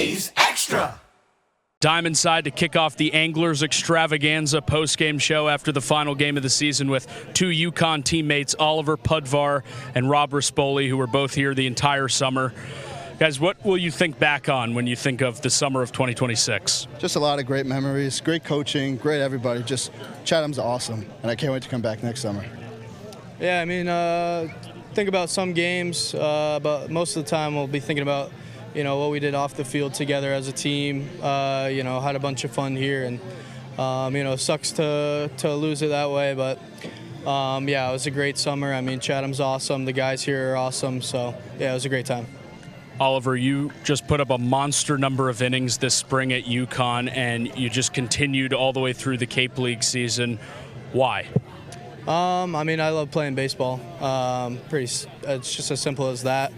Jay's Extra. Diamond side to kick off the Anglers Extra-vaganza post-game show after the final game of the season with two UConn teammates, Oliver Pudvar and Rob Rispoli, who were both here the entire summer. Guys, what will you think back on when you think of the summer of 2026? Just a lot of great memories, great coaching, great everybody. Just Chatham's awesome, and I can't wait to come back next summer. Yeah, I mean, think about some games, but most of the time we'll be thinking about what we did off the field together as a team. Had a bunch of fun here, and it sucks to lose it that way, but yeah, it was a great summer. I mean, Chatham's awesome, the guys here are awesome, so yeah, it was a great time. Oliver, you just put up a monster number of innings this spring at UConn, and you just continued all the way through the Cape League season. Why? I mean, I love playing baseball. It's just as simple as that.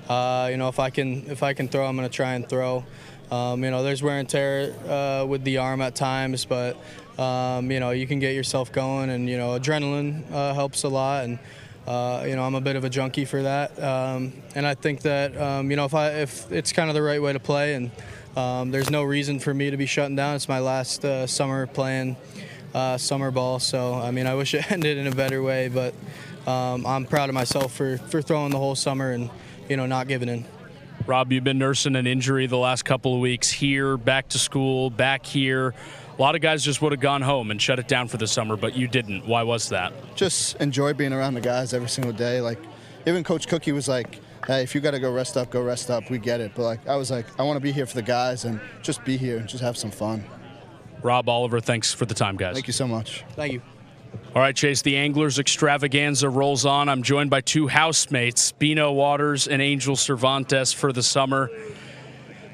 If I can throw, I'm going to try and throw. There's wear and tear with the arm at times, but you can get yourself going, and adrenaline helps a lot. And I'm a bit of a junkie for that. And I think that if it's kind of the right way to play, and there's no reason for me to be shutting down. It's my last summer playing summer ball, so I mean, I wish it ended in a better way, but I'm proud of myself for throwing the whole summer and not giving in. Rob, you've been nursing an injury the last couple of weeks here, back to school, back here. A lot of guys just would have gone home and shut it down for the summer, but you didn't. Why was that? Just enjoy being around the guys every single day. Like, even Coach Cookie was like, hey, if you got to go rest up, we get it. But I was like, I want to be here for the guys and just be here and just have some fun. Rob, Oliver, thanks for the time, guys. Thank you so much. Thank you. All right, Chase, the Anglers Extravaganza rolls on. I'm joined by two housemates, Bino Waters and Angel Cervantes, for the summer.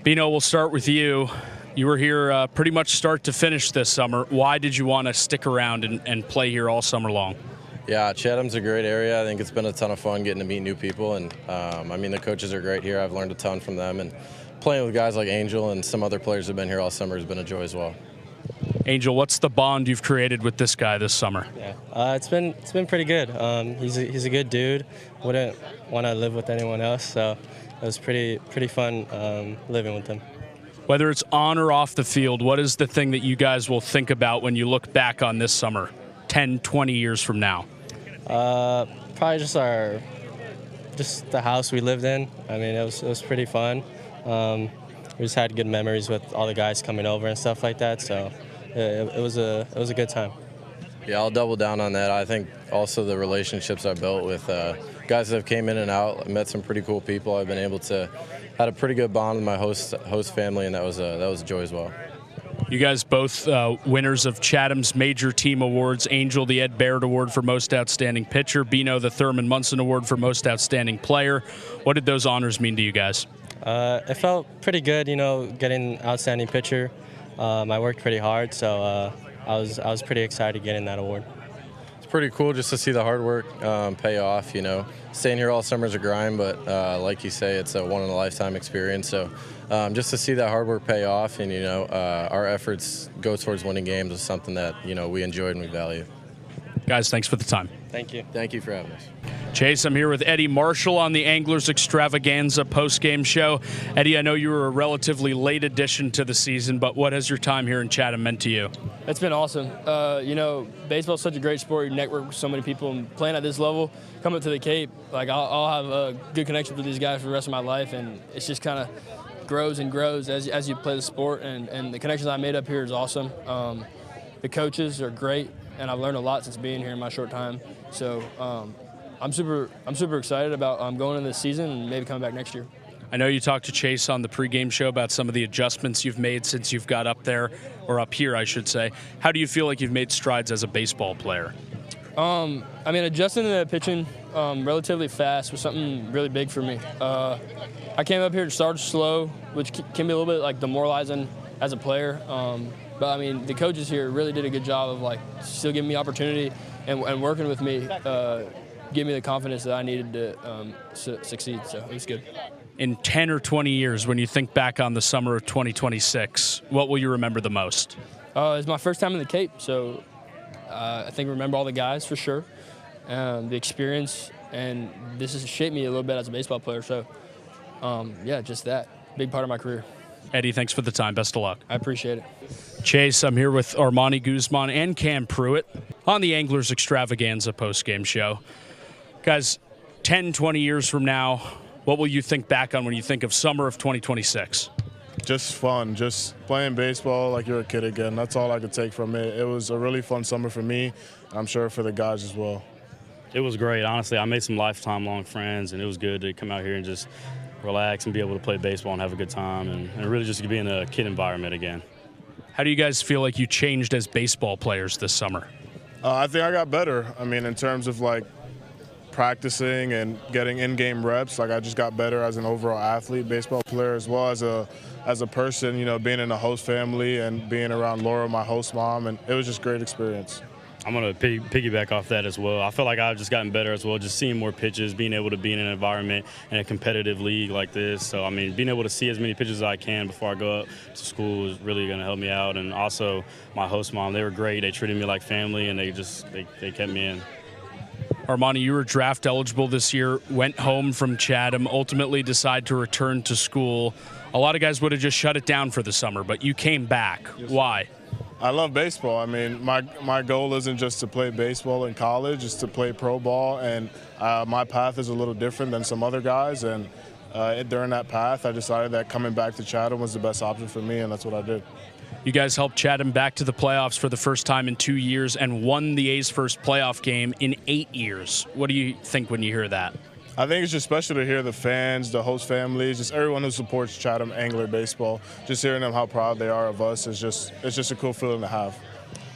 Bino, we'll start with you. You were here pretty much start to finish this summer. Why did you want to stick around and play here all summer long? Yeah, Chatham's a great area. I think it's been a ton of fun getting to meet new people. And, the coaches are great here. I've learned a ton from them. And playing with guys like Angel and some other players who have been here all summer has been a joy as well. Angel, what's the bond you've created with this guy this summer? Yeah, it's been pretty good. He's a good dude. Wouldn't want to live with anyone else, so it was pretty fun living with him. Whether it's on or off the field, what is the thing that you guys will think about when you look back on this summer, 10, 20 years from now? Probably just the house we lived in. I mean, it was pretty fun. We just had good memories with all the guys coming over and stuff like that. So it was a good time. Yeah, I'll double down on that. I think also the relationships I built with guys that have came in and out. I met some pretty cool people. I've been able to had a pretty good bond with my host family, and that was a joy as well. You guys both winners of Chatham's major team awards. Angel, the Ed Baird Award for Most Outstanding Pitcher. Bino, the Thurman Munson Award for Most Outstanding Player. What did those honors mean to you guys? It felt pretty good, getting outstanding pitcher. I worked pretty hard, so I was pretty excited getting that award. It's pretty cool just to see the hard work pay off. Staying here all summer is a grind, but like you say, it's a one-in-a-lifetime experience. So just to see that hard work pay off and, our efforts go towards winning games is something that, we enjoyed and we value. Guys, thanks for the time. Thank you. Thank you for having us. Chase, I'm here with Eddie Marshall on the Anglers Extravaganza post-game show. Eddie, I know you were a relatively late addition to the season, but what has your time here in Chatham meant to you? It's been awesome. Baseball's such a great sport. You network with so many people, and playing at this level, coming to the Cape, I'll have a good connection with these guys for the rest of my life, and it's just kind of grows and grows as you play the sport, and the connections I made up here is awesome. The coaches are great, and I've learned a lot since being here in my short time. So I'm super excited about going into this season and maybe coming back next year. I know you talked to Chase on the pregame show about some of the adjustments you've made since you've got up there, or up here, I should say. How do you feel like you've made strides as a baseball player? Adjusting to pitching relatively fast was something really big for me. I came up here to start slow, which can be a little bit demoralizing as a player. But the coaches here really did a good job of still giving me opportunity and working with me, give me the confidence that I needed to succeed. So it was good. In 10 or 20 years, when you think back on the summer of 2026, what will you remember the most? It's my first time in the Cape, so I think I remember all the guys for sure, the experience, and this has shaped me a little bit as a baseball player. So, just that big part of my career. Eddie, thanks for the time. Best of luck. I appreciate it. Chase, I'm here with Armani Guzman and Cam Pruitt on the Anglers Extravaganza postgame show. Guys, 10, 20 years from now, what will you think back on when you think of summer of 2026? Just fun, just playing baseball like you're a kid again. That's all I could take from it. It was a really fun summer for me. I'm sure for the guys as well. It was great, honestly. I made some lifetime-long friends, and it was good to come out here and just relax and be able to play baseball and have a good time and really just to be in a kid environment again. How do you guys feel like you changed as baseball players this summer? I think I got better. I mean, in terms of like practicing and getting in-game reps, like I just got better as an overall athlete, baseball player, as well as a person, you know, being in a host family and being around Laura, my host mom, and it was just a great experience. I'm going to piggyback off that as well. I feel like I've just gotten better as well, just seeing more pitches, being able to be in an environment in a competitive league like this. So, I mean, being able to see as many pitches as I can before I go up to school is really going to help me out. And also my host mom, they were great. They treated me like family, and they kept me in. Armani, you were draft eligible this year, went home from Chatham, ultimately decided to return to school. A lot of guys would have just shut it down for the summer, but you came back. Yes. Why? I love baseball. I mean, my goal isn't just to play baseball in college, it's to play pro ball, and my path is a little different than some other guys, and during that path, I decided that coming back to Chatham was the best option for me, and that's what I did. You guys helped Chatham back to the playoffs for the first time in 2 years and won the A's first playoff game in 8 years. What do you think when you hear that? I think it's just special to hear the fans, the host families, just everyone who supports Chatham Angler baseball. Just hearing them how proud they are of us is just a cool feeling to have.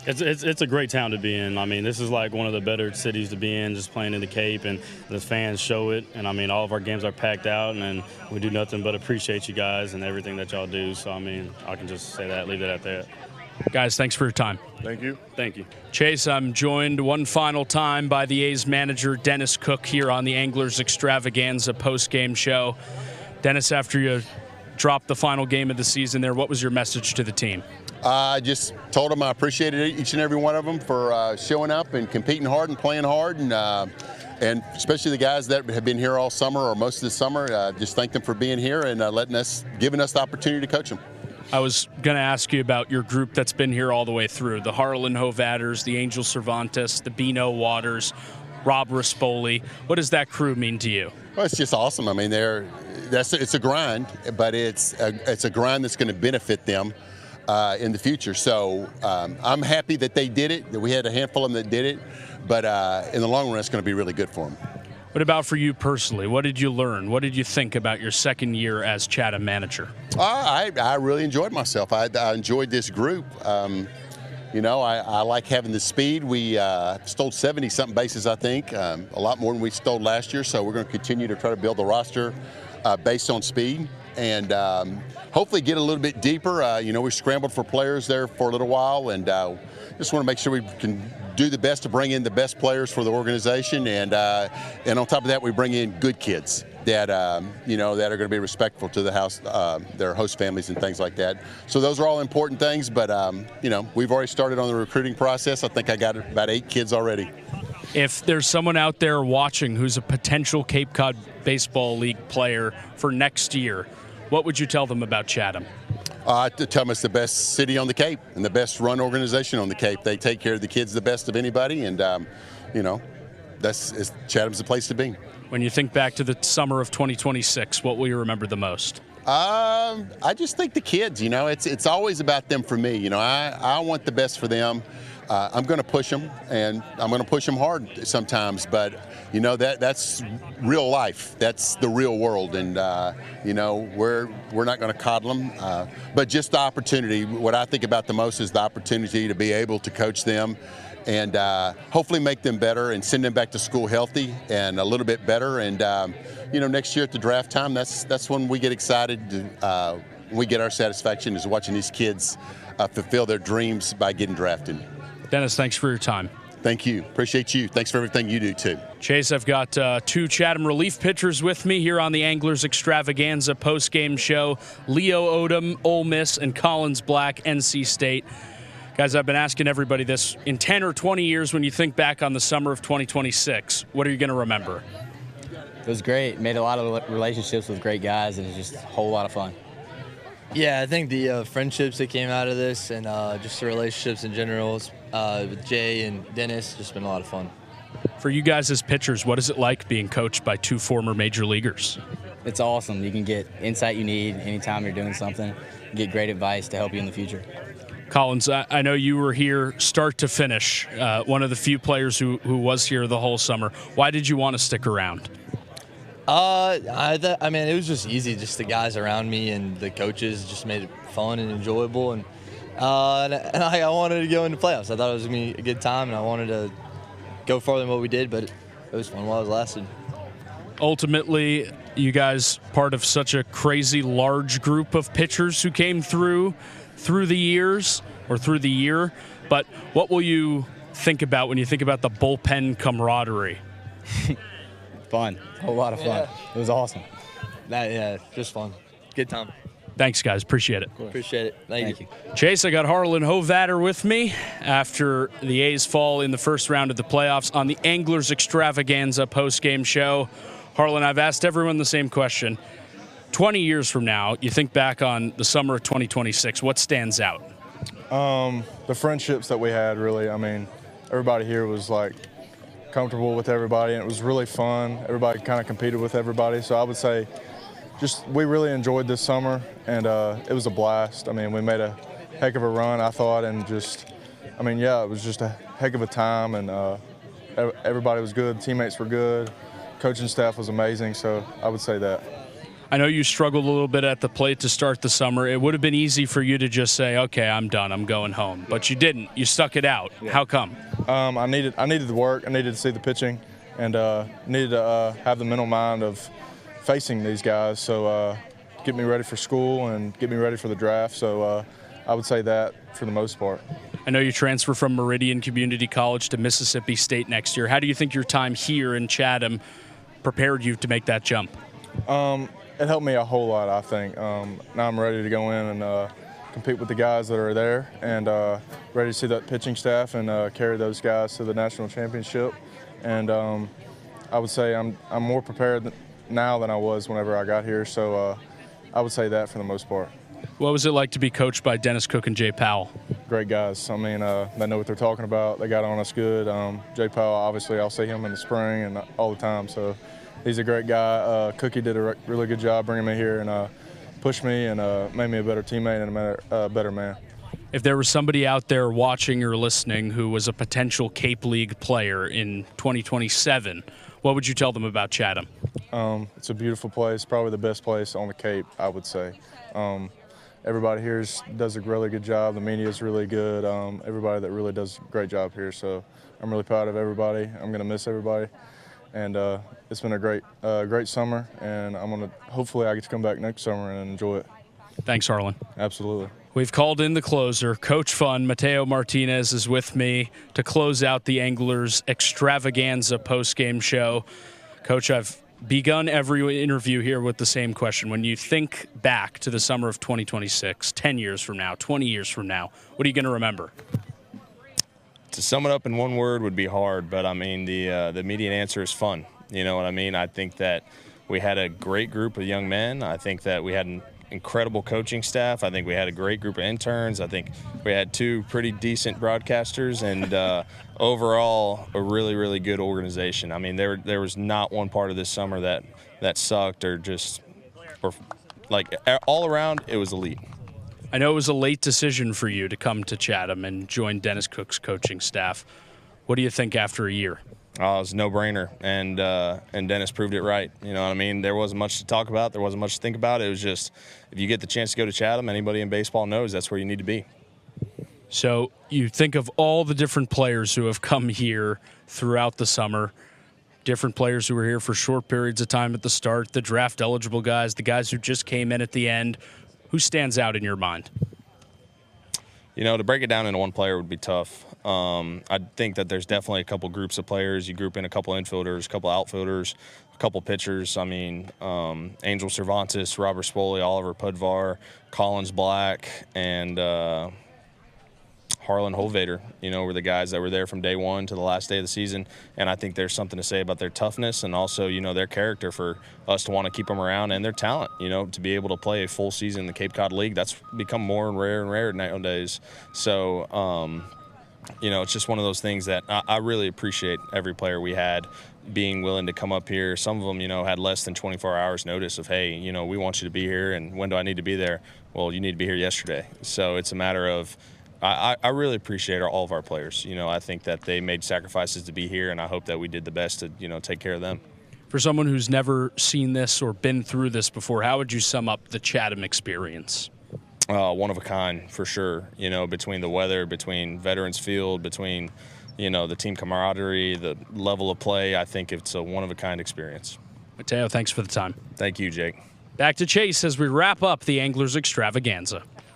It's a great town to be in. I mean, this is like one of the better cities to be in, just playing in the Cape, and the fans show it. And I mean, all of our games are packed out, and we do nothing but appreciate you guys and everything that y'all do. So I mean, I can just say that, leave it at that. Guys, thanks for your time. Thank you. Thank you. Chase, I'm joined one final time by the A's manager, Dennis Cook, here on the Anglers Extravaganza postgame show. Dennis, after you dropped the final game of the season there, what was your message to the team? I just told them I appreciated each and every one of them for showing up and competing hard and playing hard, and especially the guys that have been here all summer or most of the summer. Just thank them for being here and giving us the opportunity to coach them. I was going to ask you about your group that's been here all the way through, the Harlan Hovatters, the Angel Cervantes, the Bino Waters, Rob Rispoli. What does that crew mean to you? Well, it's just awesome. I mean, it's a grind, but it's a grind that's going to benefit them in the future. So I'm happy that they did it, that we had a handful of them that did it, but in the long run, it's going to be really good for them. What about for you personally? What did you learn? What did you think about your second year as Chatham manager? I really enjoyed myself. I enjoyed this group. You know, I like having the speed. We stole 70-something bases, I think, a lot more than we stole last year. So we're going to continue to try to build the roster based on speed and hopefully get a little bit deeper. You know, we scrambled for players there for a little while, and just want to make sure we can do the best to bring in the best players for the organization, and on top of that, we bring in good kids that you know, that are going to be respectful to the house, their host families and things like that. So those are all important things, but you know, we've already started on the recruiting process. I think I got about 8 kids already. If there's someone out there watching who's a potential Cape Cod Baseball League player for next year, what would you tell them about Chatham? To tell them it's the best city on the Cape and the best run organization on the Cape. They take care of the kids the best of anybody, and you know, Chatham's the place to be. When you think back to the summer of 2026, what will you remember the most? I just think the kids. You know, it's always about them for me. You know, I want the best for them. I'm going to push them, and I'm going to push them hard sometimes. But you know, that's real life. That's the real world, and you know, we're not going to coddle them. But just the opportunity. What I think about the most is the opportunity to be able to coach them, and hopefully make them better and send them back to school healthy and a little bit better. And you know, next year at the draft time, that's when we get excited. When we get our satisfaction is watching these kids fulfill their dreams by getting drafted. Dennis, thanks for your time. Thank you. Appreciate you. Thanks for everything you do, too. Chase, I've got 2 Chatham relief pitchers with me here on the Anglers Extravaganza postgame show. Leo Odom, Ole Miss, and Collins Black, NC State. Guys, I've been asking everybody this. In 10 or 20 years, when you think back on the summer of 2026, what are you going to remember? It was great. Made a lot of relationships with great guys, and it was just a whole lot of fun. Yeah, I think the friendships that came out of this and just the relationships in general with Jay and Dennis, just been a lot of fun. For you guys as pitchers, what is it like being coached by 2 former major leaguers? It's awesome. You can get insight you need anytime you're doing something, get great advice to help you in the future. Collins, I know you were here start to finish, one of the few players who was here the whole summer. Why did you want to stick around? I mean, it was just easy. Just the guys around me and the coaches just made it fun and enjoyable. And I wanted to go into playoffs. I thought it was going to be a good time, and I wanted to go farther than what we did, but it was fun while it lasted. Ultimately, you guys part of such a crazy large group of pitchers who came through the years or through the year. But what will you think about when you think about the bullpen camaraderie? Fun. A whole lot of fun. Yeah. It was awesome. Just fun. Good time. Thanks, guys. Appreciate it. Appreciate it. Thank you. Chase, I got Harlan Hovatter with me after the A's fall in the first round of the playoffs on the Anglers Extravaganza postgame show. Harlan, I've asked everyone the same question. 20 years from now, you think back on the summer of 2026, what stands out? The friendships that we had, really. I mean, everybody here was like comfortable with everybody, and it was really fun. Everybody kind of competed with everybody. So I would say just we really enjoyed this summer, and it was a blast. I mean, we made a heck of a run, I thought, and just, I mean, yeah, it was just a heck of a time, and everybody was good. Teammates were good. Coaching staff was amazing, so I would say that. I know you struggled a little bit at the plate to start the summer. It would have been easy for you to just say, okay, I'm done, I'm going home. But you didn't. You stuck it out. Yeah. How come? I needed the work. I needed to see the pitching, and needed to have the mental mind of facing these guys. So get me ready for school and get me ready for the draft. So I would say that for the most part. I know you transfer from Meridian Community College to Mississippi State next year. How do you think your time here in Chatham prepared you to make that jump? It helped me a whole lot, I think. Now I'm ready to go in and compete with the guys that are there, and ready to see that pitching staff and carry those guys to the national championship. And I would say I'm more prepared now than I was whenever I got here, so I would say that for the most part. What was it like to be coached by Dennis Cook and Jay Powell? Great guys. I mean, they know what they're talking about. They got on us good. Jay Powell, obviously, I'll see him in the spring and all the time, so he's a great guy. Cookie did a really good job bringing me here and pushed me and made me a better teammate and a better man. If there was somebody out there watching or listening who was a potential Cape League player in 2027, what would you tell them about Chatham? It's a beautiful place, probably the best place on the Cape, I would say. Everybody here does a really good job. The media is really good. Everybody that really does a great job here. So I'm really proud of everybody. I'm going to miss everybody. And it's been a great summer, and hopefully I get to come back next summer and enjoy it. Thanks, Harlan. Absolutely. We've called in the closer. Coach Fun, Mateo Martinez, is with me to close out the Anglers Extravaganza postgame show. Coach, I've begun every interview here with the same question. When you think back to the summer of 2026, 10 years from now, 20 years from now, what are you going to remember? To sum it up in one word would be hard, but I mean the immediate answer is fun. You know what I mean? I think that we had a great group of young men. I think that we had an incredible coaching staff. I think we had a great group of interns. I think we had 2 pretty decent broadcasters, and overall a really, really good organization. I mean, there was not one part of this summer that sucked or like all around it was elite. I know it was a late decision for you to come to Chatham and join Dennis Cook's coaching staff. What do you think after a year? Oh, it was a no-brainer, and Dennis proved it right. You know what I mean? There wasn't much to talk about. There wasn't much to think about. It was just, if you get the chance to go to Chatham, anybody in baseball knows that's where you need to be. So you think of all the different players who have come here throughout the summer, different players who were here for short periods of time at the start, the draft-eligible guys, the guys who just came in at the end. Who stands out in your mind? You know, to break it down into one player would be tough. I think that there's definitely a couple groups of players. You group in a couple infielders, a couple outfielders, a couple pitchers. I mean, Angel Cervantes, Robert Spoley, Oliver Pudvar, Collins Black, and Harlan Holvader, were the guys that were there from day one to the last day of the season. And I think there's something to say about their toughness and also, their character for us to want to keep them around, and their talent, to be able to play a full season in the Cape Cod League. That's become more and rare nowadays. So, it's just one of those things that I really appreciate every player we had being willing to come up here. Some of them, had less than 24 hours notice of, hey, we want you to be here, and when do I need to be there? Well, you need to be here yesterday. So it's a matter of, I really appreciate all of our players. I think that they made sacrifices to be here, and I hope that we did the best to, take care of them. For someone who's never seen this or been through this before, how would you sum up the Chatham experience? One of a kind, for sure. Between the weather, between Veterans Field, between, the team camaraderie, the level of play, I think it's a one-of-a-kind experience. Mateo, thanks for the time. Thank you, Jake. Back to Chase as we wrap up the Anglers Extravaganza.